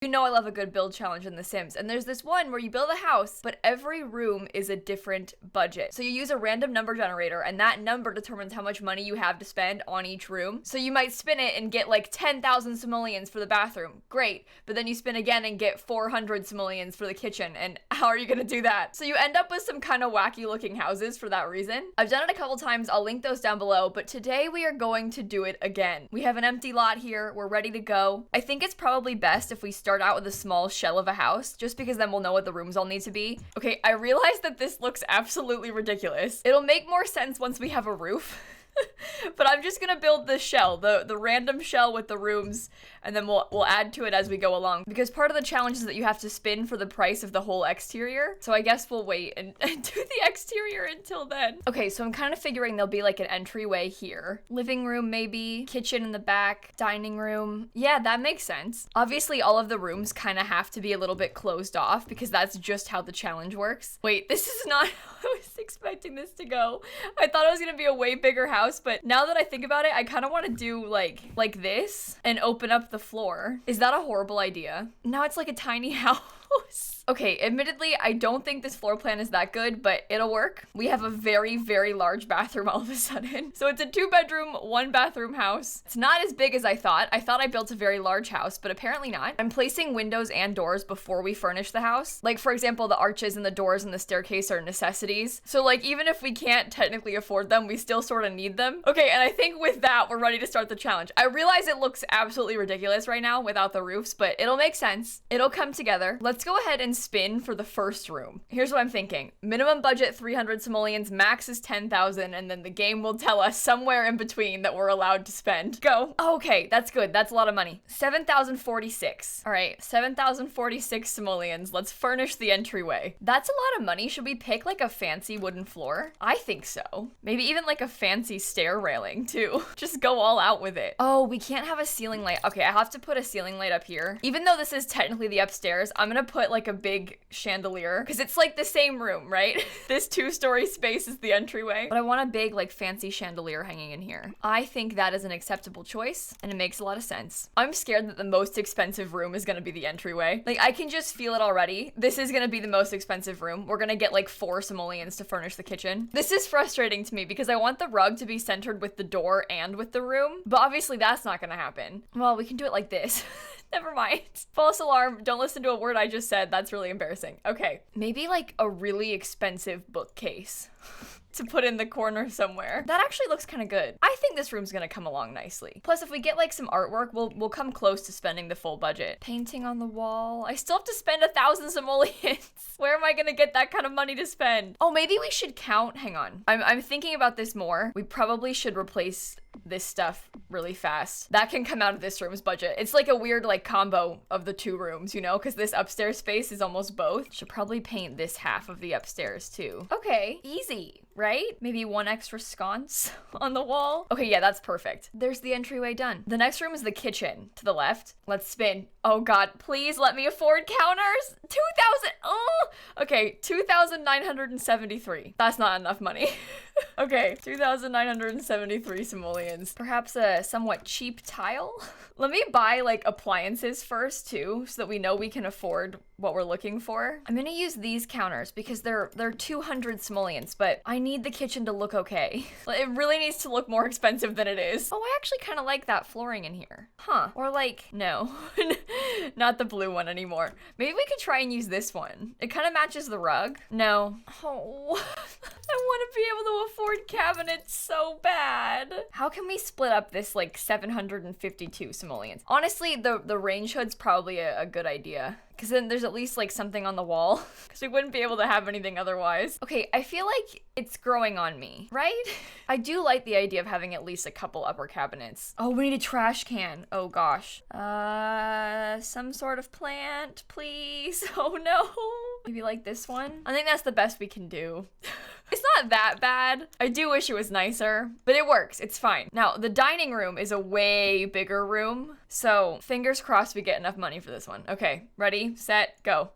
You know I love a good build challenge in The Sims, and there's this one where you build a house, but every room is a different budget. So you use a random number generator, and that number determines how much money you have to spend on each room. So you might spin it and get like 10,000 simoleons for the bathroom. Great. But then you spin again and get 400 simoleons for the kitchen, and how are you gonna do that? So you end up with some kind of wacky looking houses for that reason. I've done it a couple times, I'll link those down below, but today we are going to do it again. We have an empty lot here, we're ready to go. I think it's probably best if we start out with a small shell of a house, just because then we'll know what the rooms all need to be. Okay, I realize that this looks absolutely ridiculous. It'll make more sense once we have a roof. But I'm just gonna build this shell, the random shell with the rooms, and then we'll add to it as we go along. Because part of the challenge is that you have to spin for the price of the whole exterior. So I guess we'll wait and do the exterior until then. Okay, so I'm kind of figuring there'll be like an entryway here. Living room maybe, kitchen in the back, dining room. Yeah, that makes sense. Obviously all of the rooms kind of have to be a little bit closed off because that's just how the challenge works. Wait, this is not how I was expecting this to go. I thought it was gonna be a way bigger house, but now that I think about it, I kind of want to do like this and open up the floor. Is that a horrible idea? Now it's like a tiny house. Okay, admittedly, I don't think this floor plan is that good, but it'll work. We have a very, very large bathroom all of a sudden. So it's a 2-bedroom, 1-bathroom house. It's not as big as I thought. I thought I built a very large house, but apparently not. I'm placing windows and doors before we furnish the house. Like, for example, the arches and the doors and the staircase are necessities. So like, even if we can't technically afford them, we still sort of need them. Okay, and I think with that, we're ready to start the challenge. I realize it looks absolutely ridiculous right now without the roofs, but it'll make sense. It'll come together. Let's go ahead and spin for the first room. Here's what I'm thinking. Minimum budget 300 simoleons, max is 10,000, and then the game will tell us somewhere in between that we're allowed to spend. Go. Oh, okay, that's good. That's a lot of money. 7,046. All right, 7,046 simoleons. Let's furnish the entryway. That's a lot of money. Should we pick like a fancy wooden floor? I think so. Maybe even like a fancy stair railing too. Just go all out with it. Oh, we can't have a ceiling light. Okay, I have to put a ceiling light up here. Even though this is technically the upstairs, I'm gonna put like a big chandelier because it's like the same room, right? This 2-story space is the entryway, but I want a big like fancy chandelier hanging in here. I think that is an acceptable choice and it makes a lot of sense. I'm scared that the most expensive room is gonna be the entryway. Like, I can just feel it already. This is gonna be the most expensive room. We're gonna get like 4 simoleons to furnish the kitchen. This is frustrating to me because I want the rug to be centered with the door and with the room, but obviously that's not gonna happen. Well, we can do it like this. Never mind. False alarm. Don't listen to a word I just said. That's really embarrassing. Okay. Maybe like a really expensive bookcase to put in the corner somewhere. That actually looks kind of good. I think this room's gonna come along nicely. Plus, if we get like some artwork, we'll come close to spending the full budget. Painting on the wall. I still have to spend 1,000 simoleons. Where am I gonna get that kind of money to spend? Oh, maybe we should count. Hang on. I'm thinking about this more. We probably should replace this stuff really fast. That can come out of this room's budget. It's like a weird like combo of the 2 rooms, you know, because this upstairs space is almost both. Should probably paint this half of the upstairs too. Okay, easy, right? Maybe 1 extra sconce on the wall. Okay, yeah, that's perfect. There's the entryway done. The next room is the kitchen to the left. Let's spin. Oh God, please let me afford counters. 2,000. Oh, okay, 2,973. That's not enough money. Okay, 2,973 simoleons. Perhaps a somewhat cheap tile? Let me buy like appliances first too, so that we know we can afford what we're looking for. I'm gonna use these counters because they're 200 simoleons, but I need the kitchen to look okay. It really needs to look more expensive than it is. Oh, I actually kind of like that flooring in here. Huh, or like, no, not the blue one anymore. Maybe we could try and use this one. It kind of matches the rug. No. Oh, I want to be able to afford cabinets so bad. How can we split up this like 752 simoleons? Honestly, the range hood's probably a good idea. Because then there's at least like something on the wall. Because we wouldn't be able to have anything otherwise. Okay, I feel like it's growing on me, right? I do like the idea of having at least a couple upper cabinets. Oh, we need a trash can. Oh gosh. Some sort of plant, please. Oh no. Maybe like this one. I think that's the best we can do. It's not that bad. I do wish it was nicer, but it works. It's fine. Now, the dining room is a way bigger room, so fingers crossed we get enough money for this one. Okay, ready, set, go.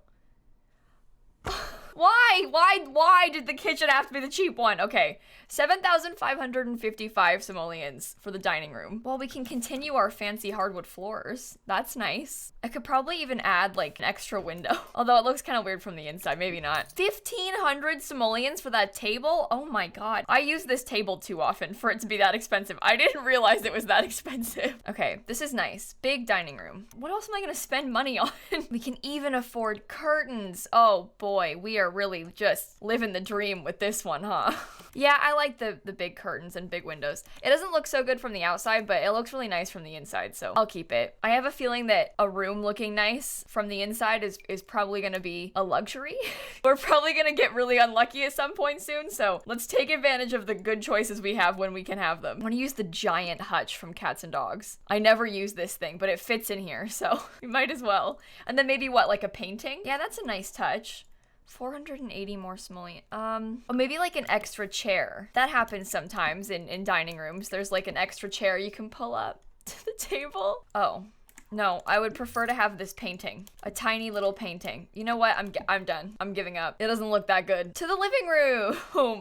Why did the kitchen have to be the cheap one? Okay, 7,555 simoleons for the dining room. Well, we can continue our fancy hardwood floors. That's nice. I could probably even add like an extra window, although it looks kind of weird from the inside. Maybe not. 1,500 simoleons for that table? Oh my god. I use this table too often for it to be that expensive. I didn't realize it was that expensive. Okay, this is nice. Big dining room. What else am I gonna spend money on? We can even afford curtains. Oh boy, we are really just living the dream with this one, huh? Yeah, I like the big curtains and big windows. It doesn't look so good from the outside, but it looks really nice from the inside, so I'll keep it. I have a feeling that a room looking nice from the inside is probably gonna be a luxury. We're probably gonna get really unlucky at some point soon, so let's take advantage of the good choices we have when we can have them. I wanna use the giant hutch from Cats and Dogs. I never use this thing, but it fits in here, so we might as well. And then maybe what, like a painting? Yeah, that's a nice touch. 480 more simoleon. Or maybe like an extra chair. That happens sometimes in dining rooms. There's like an extra chair you can pull up to the table. Oh, no, I would prefer to have this painting. A tiny little painting. You know what? I'm done. I'm giving up. It doesn't look that good. To the living room.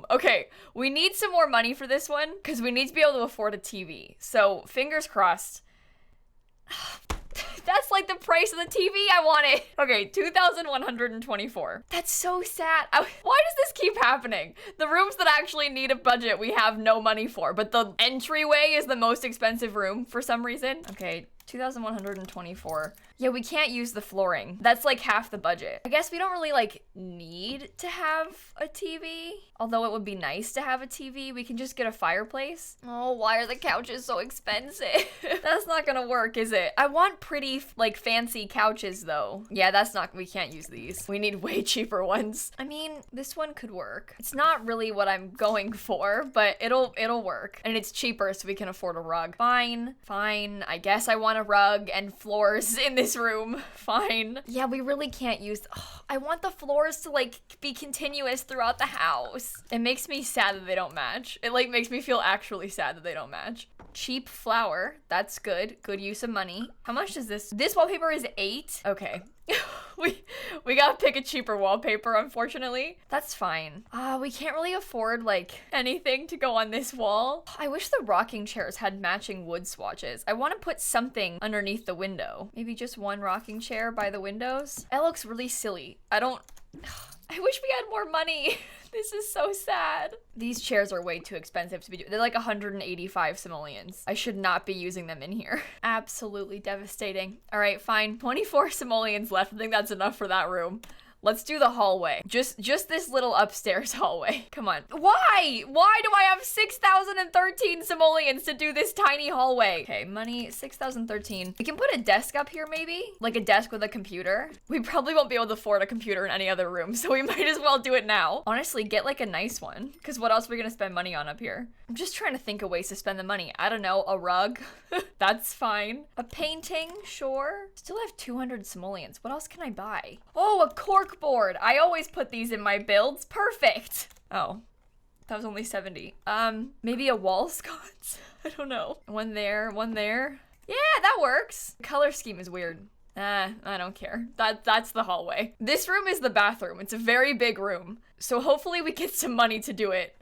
Okay, we need some more money for this one because we need to be able to afford a TV. So fingers crossed. That's like the price of the TV I wanted. Okay, 2,124. That's so sad. Why does this keep happening? The rooms that actually need a budget, we have no money for, but the entryway is the most expensive room for some reason. Okay, 2,124. Yeah, we can't use the flooring. That's like half the budget. I guess we don't really like need to have a TV. Although it would be nice to have a TV. We can just get a fireplace. Oh, why are the couches so expensive? That's not gonna work, is it? I want pretty, like, fancy couches though. Yeah, we can't use these. We need way cheaper ones. I mean, this one could work. It's not really what I'm going for, but it'll work. And it's cheaper so we can afford a rug. Fine. I guess I want a rug and floors in this room. Fine. Yeah, we really can't use, I want the floors to like be continuous throughout the house. It makes me sad that they don't match. It like makes me feel actually sad that they don't match. Cheap flour. That's good. Good use of money. How much is this? This wallpaper is 8. Okay. we gotta pick a cheaper wallpaper, unfortunately. That's fine. We can't really afford like anything to go on this wall. I wish the rocking chairs had matching wood swatches. I want to put something underneath the window. Maybe just one rocking chair by the windows. That looks really silly. I wish we had more money. This is so sad. These chairs are way too expensive to be doing. They're like 185 simoleons. I should not be using them in here. Absolutely devastating. All right, fine. 24 simoleons left. I think that's enough for that room. Let's do the hallway. Just this little upstairs hallway. Come on. Why? Why do I have 6,013 simoleons to do this tiny hallway? Okay, money, 6,013. We can put a desk up here maybe? Like a desk with a computer. We probably won't be able to afford a computer in any other room, so we might as well do it now. Honestly, get like a nice one, because what else are we gonna spend money on up here? I'm just trying to think of ways to spend the money. I don't know, a rug? That's fine. A painting, sure. Still have 200 simoleons. What else can I buy? Oh, a cork board. I always put these in my builds. Perfect. Oh, that was only 70. Maybe a wall sconce? I don't know. One there, one there. Yeah, that works. The color scheme is weird. I don't care. That's the hallway. This room is the bathroom. It's a very big room. So hopefully we get some money to do it.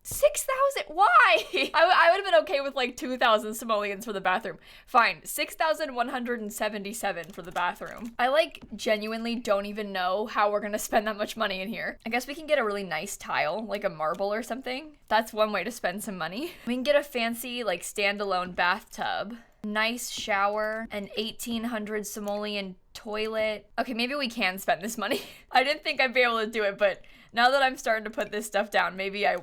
6,000? Why? I would have been okay with like 2,000 simoleons for the bathroom. Fine, 6,177 for the bathroom. I like genuinely don't even know how we're gonna spend that much money in here. I guess we can get a really nice tile, like a marble or something. That's one way to spend some money. We can get a fancy like standalone bathtub, nice shower, an 1,800 simoleon toilet. Okay, maybe we can spend this money. I didn't think I'd be able to do it, but now that I'm starting to put this stuff down, maybe I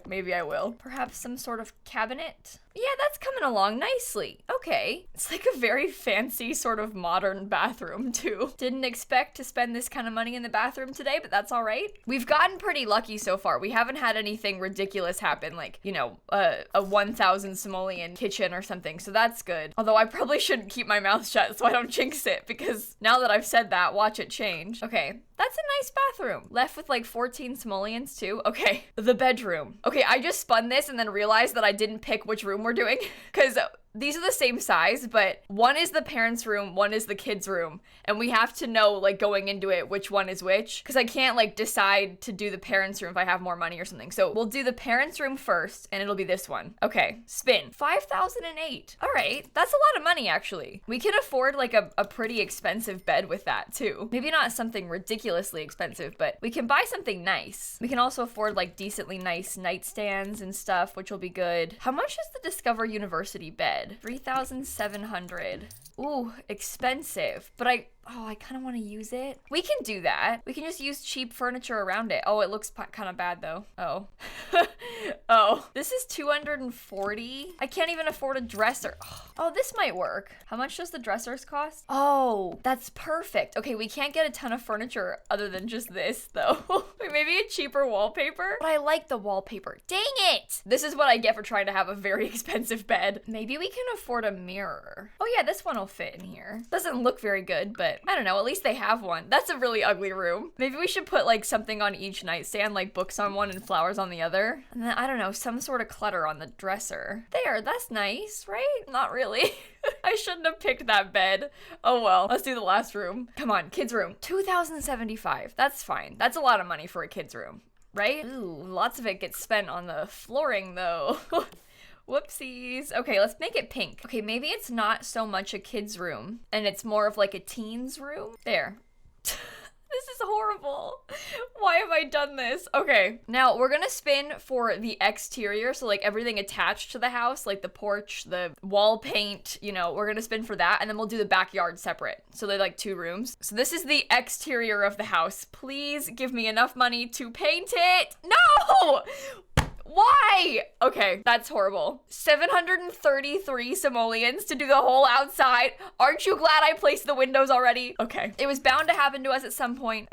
will. Perhaps some sort of cabinet? Yeah, that's coming along nicely. Okay. It's like a very fancy sort of modern bathroom too. Didn't expect to spend this kind of money in the bathroom today, but that's all right. We've gotten pretty lucky so far. We haven't had anything ridiculous happen, like, you know, a 1,000 simoleon kitchen or something, so that's good. Although I probably shouldn't keep my mouth shut so I don't jinx it, because now that I've said that, watch it change. Okay, that's a nice bathroom. Left with like 14 simoleons too. Okay, the bedroom. Okay, I just spun this and then realized that I didn't pick which room we're doing, because these are the same size, but one is the parents' room, one is the kids' room. And we have to know, like, going into it, which one is which. Because I can't, like, decide to do the parents' room if I have more money or something. So we'll do the parents' room first, and it'll be this one. Okay, spin. 5,008. All right, that's a lot of money, actually. We can afford, like, a pretty expensive bed with that, too. Maybe not something ridiculously expensive, but we can buy something nice. We can also afford, like, decently nice nightstands and stuff, which will be good. How much is the Discover University bed? 3,700. Ooh, expensive. But I kind of want to use it. We can do that. We can just use cheap furniture around it. Oh, it looks kind of bad though. Oh. Oh, this is 240. I can't even afford a dresser. Oh, this might work. How much does the dressers cost? Oh, that's perfect. Okay, we can't get a ton of furniture other than just this though. Maybe a cheaper wallpaper? But I like the wallpaper. Dang it! This is what I get for trying to have a very expensive bed. Maybe we can afford a mirror. Oh yeah, this one will fit in here. Doesn't look very good, but I don't know, at least they have one. That's a really ugly room. Maybe we should put like something on each nightstand, like books on one and flowers on the other. And then, I don't know, some sort of clutter on the dresser. There, that's nice, right? Not really. I shouldn't have picked that bed. Oh well, let's do the last room. Come on, kids' room. 2,075. That's fine. That's a lot of money for a kid's room, right? Ooh, lots of it gets spent on the flooring though. Whoopsies. Okay, let's make it pink. Okay, maybe it's not so much a kid's room and it's more of like a teen's room. There. This is horrible. Why have I done this? Okay, now we're gonna spin for the exterior. So like everything attached to the house, like the porch, the wall paint, you know, we're gonna spin for that. And then we'll do the backyard separate. So they're like 2 rooms. So this is the exterior of the house. Please give me enough money to paint it. No! Why? Okay, that's horrible. 733 simoleons to do the whole outside. Aren't you glad I placed the windows already? Okay, it was bound to happen to us at some point.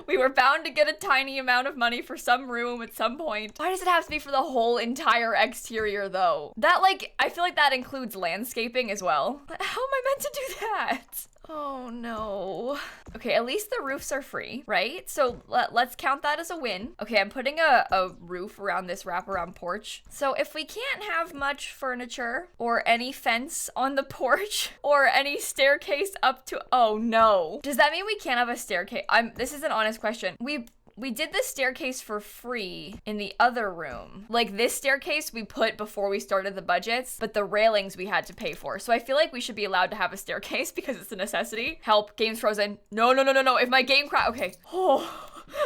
we were bound to get a tiny amount of money for some room at some point. Why does it have to be for the whole entire exterior though? That like, I feel like that includes landscaping as well. How am I meant to do that? Oh no. Okay, at least the roofs are free, right? So let's count that as a win. Okay, I'm putting a roof around this wraparound porch. So if we can't have much furniture or any fence on the porch or any staircase up to, oh no. Does that mean we can't have a staircase? This is an honest question. We did the staircase for free in the other room. Like this staircase we put before we started the budgets, but the railings we had to pay for. So I feel like we should be allowed to have a staircase because it's a necessity. Help, game's frozen. No. If my game okay. Oh.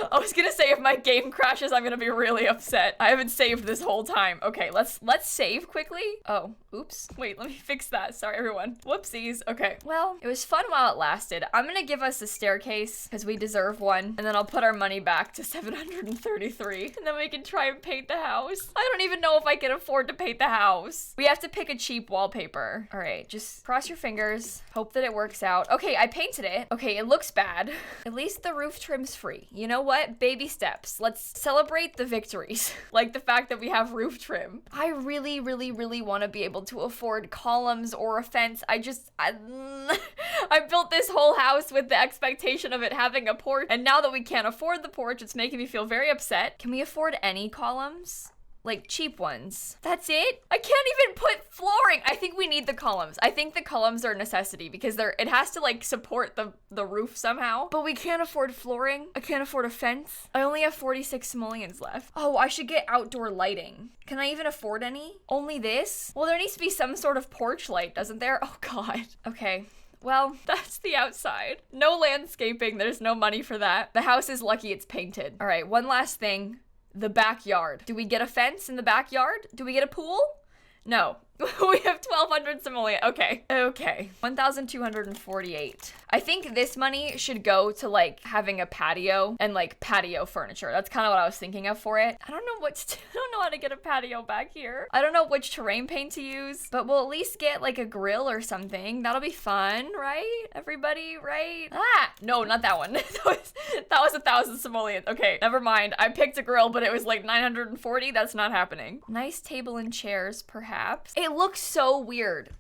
I was gonna say if my game crashes, I'm gonna be really upset. I haven't saved this whole time. Okay, let's save quickly. Oh, oops. Wait, let me fix that. Sorry, everyone. Whoopsies. Okay, well, it was fun while it lasted. I'm gonna give us a staircase because we deserve one. And then I'll put our money back to 733. And then we can try and paint the house. I don't even know if I can afford to paint the house. We have to pick a cheap wallpaper. All right, just cross your fingers. Hope that it works out. Okay, I painted it. Okay, it looks bad. At least the roof trim's free. You know what? Baby steps. Let's celebrate the victories. Like the fact that we have roof trim. I really want to be able to afford columns or a fence. I built this whole house with the expectation of it having a porch. And now that we can't afford the porch, it's making me feel very upset. Can we afford any columns? Like cheap ones. That's it? I can't even put flooring. I think we need the columns. I think the columns are a necessity because it has to like support the roof somehow. But we can't afford flooring. I can't afford a fence. I only have 46 simoleons left. Oh, I should get outdoor lighting. Can I even afford any? Only this? Well, there needs to be some sort of porch light, doesn't there? Oh God. Okay. Well, that's the outside. No landscaping. There's no money for that. The house is lucky it's painted. All right, one last thing. The backyard. Do we get a fence in the backyard? Do we get a pool? No. We have 1,200 simoleons. Okay. 1,248. I think this money should go to like having a patio and like patio furniture. That's kind of what I was thinking of for it. I don't know I don't know how to get a patio back here. I don't know which terrain paint to use, but we'll at least get like a grill or something. That'll be fun, right? Everybody, right? No, not that one. that was 1,000 simoleons. Okay, never mind. I picked a grill, but it was like 940. That's not happening. Nice table and chairs, perhaps. It looks so weird.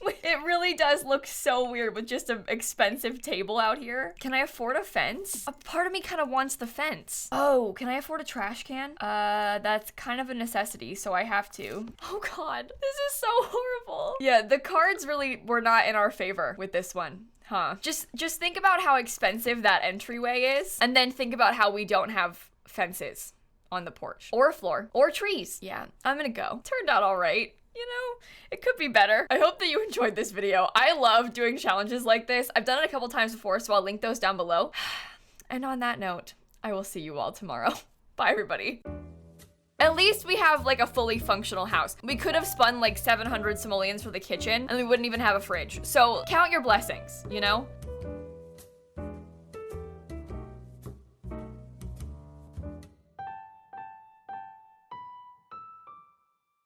It really does look so weird with just an expensive table out here. Can I afford a fence? A part of me kind of wants the fence. Oh, can I afford a trash can? That's kind of a necessity, so I have to. Oh God, this is so horrible. Yeah, the cards really were not in our favor with this one. Huh. Just think about how expensive that entryway is, and then think about how we don't have fences on the porch, or a floor, or trees. Yeah, I'm gonna go. Turned out all right. You know, it could be better. I hope that you enjoyed this video. I love doing challenges like this. I've done it a couple times before, so I'll link those down below. And on that note, I will see you all tomorrow. Bye, everybody. At least we have like a fully functional house. We could have spun like 700 simoleons for the kitchen and we wouldn't even have a fridge. So count your blessings, you know?